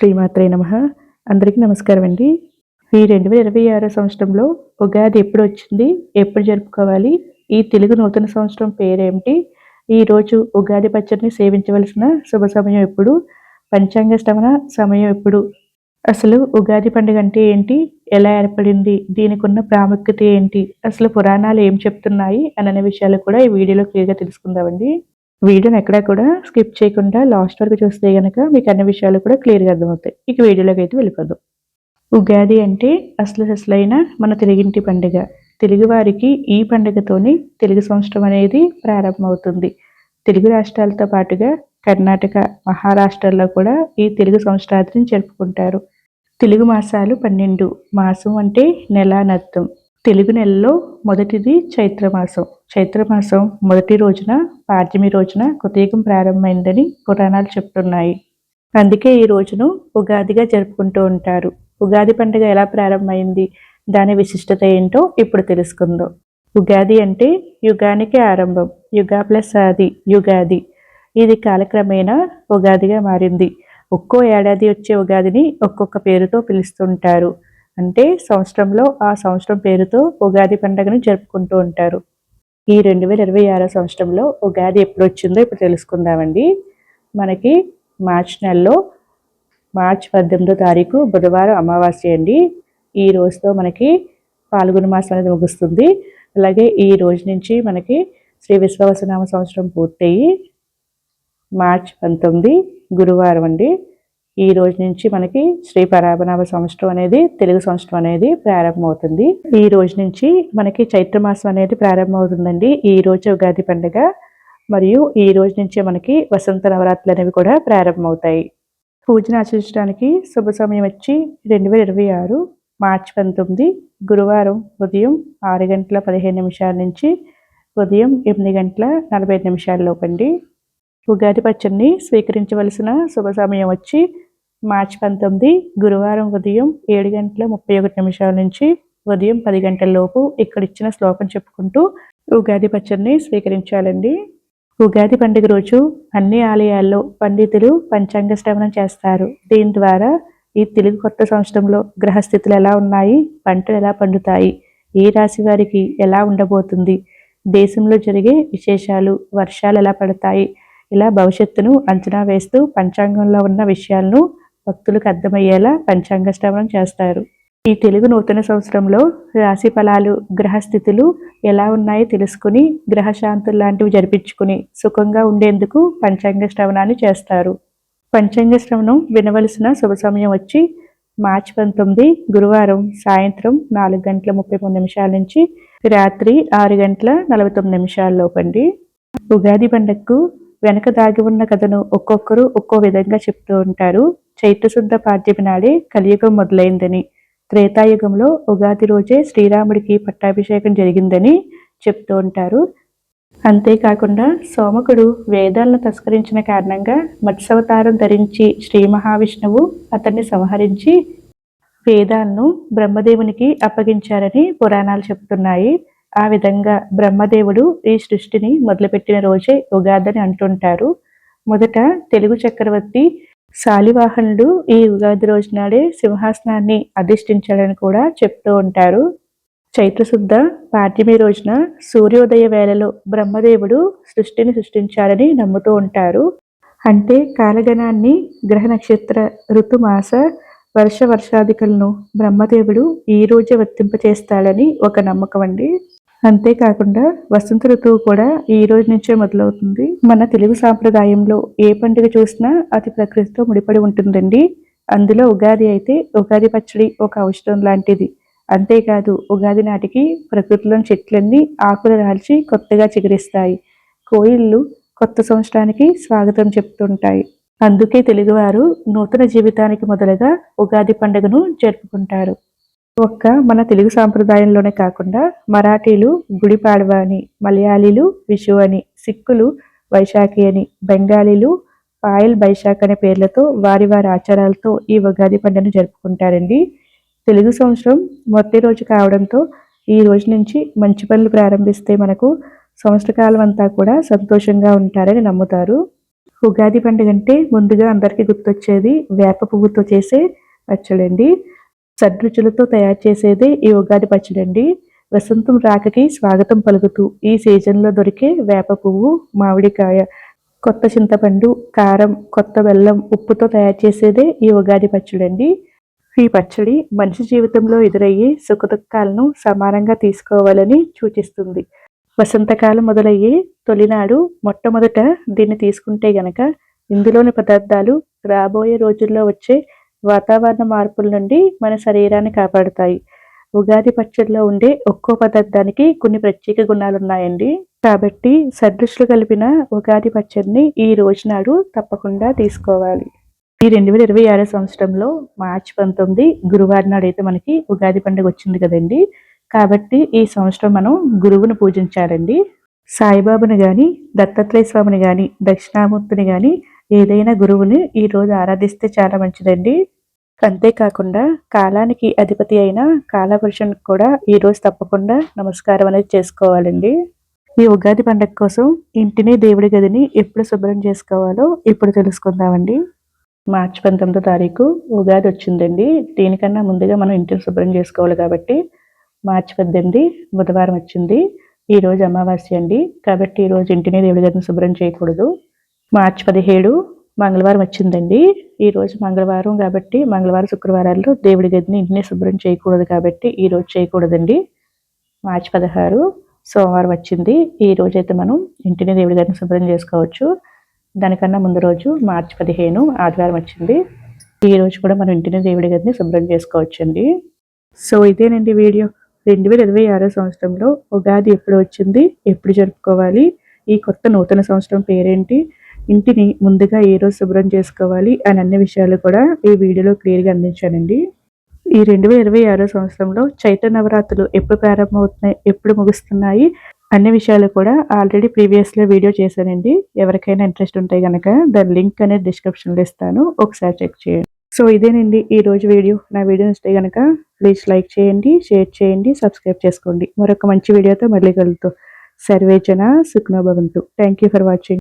శ్రీమాత్రే నమః. అందరికీ నమస్కారం అండి. ఈ 2026 సంవత్సరంలో ఉగాది ఎప్పుడొచ్చింది? ఎప్పుడు జరుపుకోవాలి? ఈ తెలుగు నూతన సంవత్సరం పేరేమిటి? ఈరోజు ఉగాది పచ్చడిని సేవించవలసిన శుభ సమయం ఎప్పుడు? పంచాంగ శ్రవణ సమయం ఎప్పుడు? అసలు ఉగాది పండుగ అంటే ఏంటి? ఎలా ఏర్పడింది? దీనికున్న ప్రాముఖ్యత ఏంటి? అసలు పురాణాలు ఏం చెప్తున్నాయి? అనే విషయాలు కూడా ఈ వీడియోలో క్లియర్‌గా తెలుసుకుందామండి. వీడియోని ఎక్కడా కూడా స్కిప్ చేయకుండా లాస్ట్ వరకు చూస్తే గనక మీకు అన్ని విషయాలు కూడా క్లియర్‌గా అర్థమవుతాయి. ఇక వీడియోలోకైతే వెళ్ళిపోదాం. ఉగాది అంటే అసలైన మన తెలుగింటి పండుగ. తెలుగువారికి ఈ పండుగతోనే తెలుగు సంవత్సరం అనేది ప్రారంభమవుతుంది. తెలుగు రాష్ట్రాలతో పాటుగా కర్ణాటక, మహారాష్ట్రలో కూడా ఈ తెలుగు సంవత్సరాదిని జరుపుకుంటారు. తెలుగు మాసాలు 12. మాసం అంటే నెల అని అర్థం. తెలుగు నెలలో మొదటిది చైత్రమాసం. చైత్రమాసం మొదటి రోజున పాడ్యమి రోజున కృతయుగం ప్రారంభమైందని పురాణాలు చెప్తున్నాయి. అందుకే ఈ రోజును ఉగాదిగా జరుపుకుంటూ ఉంటారు. ఉగాది పండుగ ఎలా ప్రారంభమైంది, దాని విశిష్టత ఏంటో ఇప్పుడు తెలుసుకుందాం. ఉగాది అంటే యుగానికి ఆరంభం. యుగ ప్లస్ ఆది యుగాది. ఇది కాలక్రమేణా ఉగాదిగా మారింది. ఒక్కో ఏడాది వచ్చే ఉగాదిని ఒక్కొక్క పేరుతో పిలుస్తుంటారు. అంటే సంవత్సరంలో ఆ సంవత్సరం పేరుతో ఉగాది పండుగను జరుపుకుంటూ ఉంటారు. ఈ 2026 సంవత్సరంలో ఉగాది ఎప్పుడు వచ్చిందో ఇప్పుడు తెలుసుకుందామండి. మనకి మార్చి నెలలో మార్చి 18వ తారీఖు బుధవారం అమావాస్య అండి. ఈ రోజుతో మనకి పాల్గొన మాసం అనేది ముగుస్తుంది. అలాగే ఈ రోజు నుంచి మనకి శ్రీ విశ్వావసునామ సంవత్సరం పూర్తయి మార్చి 19 గురువారం అండి. ఈ రోజు నుంచి మనకి శ్రీ పరాభనామ సంవత్సరం అనేది తెలుగు సంవత్సరం అనేది ప్రారంభమవుతుంది. ఈ రోజు నుంచి మనకి చైత్రమాసం అనేది ప్రారంభమవుతుందండి. ఈ రోజు ఉగాది పండుగ మరియు ఈ రోజు నుంచే మనకి వసంత నవరాత్రులు అనేవి కూడా ప్రారంభమవుతాయి. పూజను ఆచరించడానికి శుభ సమయం వచ్చి 2026 మార్చి 19 గురువారం ఉదయం 6:15 నుంచి ఉదయం 8:45 లోపండి. ఉగాది పచ్చడిని స్వీకరించవలసిన శుభ సమయం వచ్చి మార్చి 19 గురువారం ఉదయం 7:31 నుంచి ఉదయం 10 గంటల లోపు ఇక్కడ ఇచ్చిన శ్లోకం చెప్పుకుంటూ ఉగాది పచ్చడిని స్వీకరించాలండి. ఉగాది పండుగ రోజు అన్ని ఆలయాల్లో పండితులు పంచాంగ శ్రవణం చేస్తారు. దీని ద్వారా ఈ తెలుగు కొత్త సంవత్సరంలో గ్రహస్థితులు ఎలా ఉన్నాయి, పంటలు ఎలా పండుతాయి, ఏ రాశి వారికి ఎలా ఉండబోతుంది, దేశంలో జరిగే విశేషాలు, వర్షాలు ఎలా పడతాయి, ఇలా భవిష్యత్తును అంచనా వేస్తూ పంచాంగంలో ఉన్న విషయాలను భక్తులకు అర్థమయ్యేలా పంచాంగ శ్రవణం చేస్తారు. ఈ తెలుగు నూతన సంవత్సరంలో రాశి ఫలాలు, గ్రహస్థితులు ఎలా ఉన్నాయో తెలుసుకుని గ్రహశాంతులు లాంటివి జరిపించుకుని సుఖంగా ఉండేందుకు పంచాంగ శ్రవణాన్ని చేస్తారు. పంచాంగ శ్రవణం వినవలసిన శుభ సమయం వచ్చి మార్చి 19 గురువారం సాయంత్రం 4:33 నుంచి రాత్రి 6:49 లోపండి. ఉగాది పండుగకు వెనక దాగి ఉన్న కథను ఒక్కొక్కరు ఒక్కో విధంగా చెప్తూ ఉంటారు. చైత్రశుద్ధ పాడ్యమి నాడే కలియుగం మొదలైందని, త్రేతాయుగంలో ఉగాది రోజే శ్రీరాముడికి పట్టాభిషేకం జరిగిందని చెప్తూ ఉంటారు. అంతేకాకుండా సోమకుడు వేదాలను తస్కరించిన కారణంగా మత్స్యావతారం ధరించి శ్రీ మహావిష్ణువు అతన్ని సంహరించి వేదాలను బ్రహ్మదేవునికి అప్పగించారని పురాణాలు చెప్తున్నాయి. ఆ విధంగా బ్రహ్మదేవుడు ఈ సృష్టిని మొదలుపెట్టిన రోజే ఉగాదని అంటుంటారు. మొదట తెలుగు చక్రవర్తి శాలివాహనుడు ఈ ఉగాది రోజు నాడే సింహాసనాన్ని అధిష్ఠించాడని కూడా చెప్తూ ఉంటారు. చైత్రశుద్ధ పాడ్యమి రోజున సూర్యోదయ వేళలో బ్రహ్మదేవుడు సృష్టిని సృష్టించాడని నమ్ముతూ ఉంటారు. అంటే కాలగణాన్ని, గ్రహ నక్షత్ర ఋతుమాస వర్షాదికలను బ్రహ్మదేవుడు ఈ రోజే వర్తింపచేస్తాడని ఒక నమ్మకం అండి. అంతేకాకుండా వసంత ఋతువు కూడా ఈ రోజు నుంచే మొదలవుతుంది. మన తెలుగు సాంప్రదాయంలో ఏ పండుగ చూసినా అది ప్రకృతితో ముడిపడి ఉంటుందండి. అందులో ఉగాది అయితే ఉగాది పచ్చడి ఒక ఔషధం లాంటిది. అంతేకాదు ఉగాది నాటికి ప్రకృతిలోని చెట్లన్నీ ఆకులు రాల్చి కొత్తగా చిగురిస్తాయి. కోయిళ్ళు కొత్త సంవత్సరానికి స్వాగతం చెప్తుంటాయి. అందుకే తెలుగువారు నూతన జీవితానికి మొదలుగా ఉగాది పండుగను జరుపుకుంటారు. ఒక్క మన తెలుగు సాంప్రదాయంలోనే కాకుండా మరాఠీలు గుడి పాడ్వా అని, మలయాళీలు విషు అని, సిక్కులు వైశాఖి అని, బెంగాలీలు పాయల్ బైశాఖ్ అనే పేర్లతో వారి వారి ఆచారాలతో ఈ ఉగాది పండుగను జరుపుకుంటారండి. తెలుగు సంవత్సరం మొదటి రోజు కావడంతో ఈ రోజు నుంచి మంచి పనులు ప్రారంభిస్తే మనకు సంవత్సరకాలం అంతా కూడా సంతోషంగా ఉంటారని నమ్ముతారు. ఉగాది పండుగ అంటే ముందుగా అందరికీ గుర్తొచ్చేది వేప పువ్వుతో చేసే పచ్చడండి. షడ్రుచులతో తయారు చేసేదే ఈ ఉగాది పచ్చడండి. వసంతం రాకకి స్వాగతం పలుకుతూ ఈ సీజన్‌లో దొరికే వేప పువ్వు, మామిడికాయ, కొత్త చింతపండు, కారం, కొత్త బెల్లం, ఉప్పుతో తయారు చేసేదే ఈ ఉగాది పచ్చడండి. ఈ పచ్చడి మనిషి జీవితంలో ఎదురయ్యే సుఖదుఖాలను సమానంగా తీసుకోవాలని సూచిస్తుంది. వసంతకాలం మొదలయ్యే తొలినాడు మొట్టమొదట దీన్ని తీసుకుంటే గనక ఇందులోని పదార్థాలు రాబోయే రోజుల్లో వచ్చే వాతావరణ మార్పుల నుండి మన శరీరాన్ని కాపాడుతాయి. ఉగాది పచ్చడిలో ఉండే ఒక్కో పదార్థానికి కొన్ని ప్రత్యేక గుణాలున్నాయండి. కాబట్టి షడ్రుచులు కలిపిన ఉగాది పచ్చడిని ఈ రోజునాడు తప్పకుండా తీసుకోవాలి. ఈ 2026 సంవత్సరంలో మార్చి 19 గురువారం నాడైతే మనకి ఉగాది పండుగ వచ్చింది కదండి. కాబట్టి ఈ సంవత్సరం మనం గురువుని పూజించాలండి. సాయిబాబాను గాని, దత్తాత్రేయ స్వామిని గాని, దక్షిణామూర్తిని గాని ఏదైనా గురువుని ఈ రోజు ఆరాధిస్తే చాలా మంచిదండి. అంతేకాకుండా కాలానికి అధిపతి అయిన కాలపురుషునికి కూడా ఈ రోజు తప్పకుండా నమస్కారం అనేది చేసుకోవాలండి. ఈ ఉగాది పండుగ కోసం ఇంటిని, దేవుడి గదిని ఎప్పుడు శుభ్రం చేసుకోవాలో ఇప్పుడు తెలుసుకుందామండి. మార్చి 19వ తారీఖు ఉగాది వచ్చిందండి. దీనికన్నా ముందుగా మనం ఇంటిని శుభ్రం చేసుకోవాలి కాబట్టి మార్చి 18 బుధవారం వచ్చింది. ఈరోజు అమావాస్య అండి. కాబట్టి ఈరోజు ఇంటిని, దేవుడి గదిని శుభ్రం చేయకూడదు. మార్చి 17 మంగళవారం వచ్చిందండి. ఈరోజు మంగళవారం కాబట్టి మంగళవారం, శుక్రవారాల్లో దేవుడి గదిని, ఇంటిని శుభ్రం చేయకూడదు కాబట్టి ఈరోజు చేయకూడదండి. మార్చి 16 సోమవారం వచ్చింది. ఈ రోజైతే మనం ఇంటిని, దేవుడి గదిని శుభ్రం చేసుకోవచ్చు. దానికన్నా ముందు రోజు మార్చి 15 ఆదివారం వచ్చింది. ఈ రోజు కూడా మనం ఇంటిని, దేవుడి గదిని శుభ్రం చేసుకోవచ్చండి. సో ఇదేనండి వీడియో. 2026 సంవత్సరంలో ఉగాది ఎప్పుడు వచ్చింది, ఎప్పుడు జరుపుకోవాలి, ఈ కొత్త నూతన సంవత్సరం పేరేంటి, ఇంటిని ముందుగా ఏ రోజు శుభ్రం చేసుకోవాలి అని అన్ని విషయాలు కూడా ఈ వీడియోలో క్లియర్గా అందించానండి. ఈ 2026 సంవత్సరంలో చైత్ర నవరాత్రులు ఎప్పుడు ప్రారంభమవుతున్నాయి, ఎప్పుడు ముగుస్తున్నాయి అన్ని విషయాలు కూడా ఆల్రెడీ ప్రీవియస్లో వీడియో చేశానండి. ఎవరికైనా ఇంట్రెస్ట్ ఉంటే కనుక దాని లింక్ అనేది డిస్క్రిప్షన్లో ఇస్తాను, ఒకసారి చెక్ చేయండి. సో ఇదేనండి ఈరోజు వీడియో. నా వీడియో నచ్చితే కనుక ప్లీజ్ లైక్ చేయండి, షేర్ చేయండి, సబ్స్క్రైబ్ చేసుకోండి. మరొక మంచి వీడియోతో మళ్ళీ కలుగుతాం. సర్వే జన సుఖినో భవంతు. Thank you for watching.